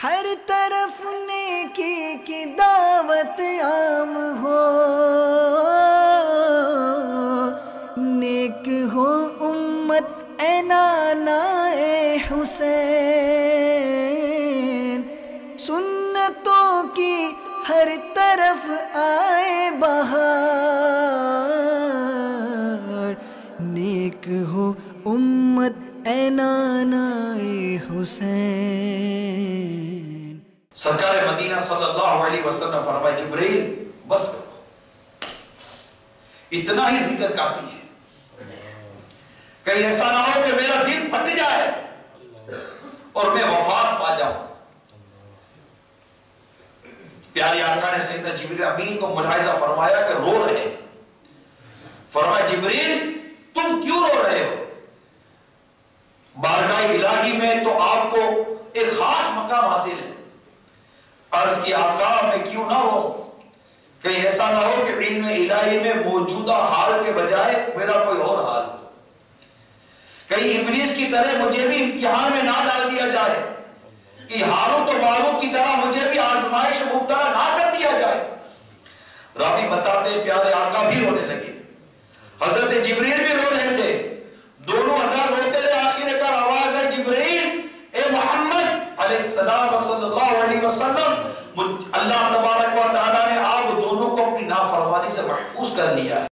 ہر طرف نیکی کی دعوت عام ہو، نیک ہو امت اے نانا اے حسین، سنتوں کی ہر طرف آئے بہار، نیک ہو امت اے نانا اے حسین۔ سرکار مدینہ صلی اللہ علیہ وسلم فرمائے جبریل بس کرو، اتنا ہی ذکر کافی ہے، کہیں ایسا نہ ہو کہ میرا دل پھٹ جائے اور میں وفات پا جاؤں۔ پیارے آقا نے سیدنا جبریل امین کو ملاحظہ فرمایا کہ رو رہے ہیں، فرمایا جبریل تم کیوں رو رہے ہو؟ بارگاہ الہی میں تو آپ کو ایک خاص مقام حاصل ہے۔ عرض کی آقا میں کیوں نہ ہوں، کہیں ایسا نہ ہو کہ علم الہی میں موجودہ حال کے بجائے میرا کوئی اور حال ہو، کہیں ابلیس کی طرح مجھے بھی امتحان میں نہ ڈال دیا جائے، کہ ہاروت و ماروت کی طرح مجھے بھی آزمائش میں مبتلا نہ کر دیا جائے۔ راوی بتاتے ہیں پیارے آقا بھی رونے لگے، حضرت جبریل بھی رو رہے تھے، دونوں حضرات روتے رہے، آخر کار آواز ہے جبریل اے محمد علیہ السلام صلی اللہ علیہ وسلم، اللہ تبارک و تعالیٰ نے آپ دونوں کو اپنی نافرمانی سے محفوظ کر لیا ہے۔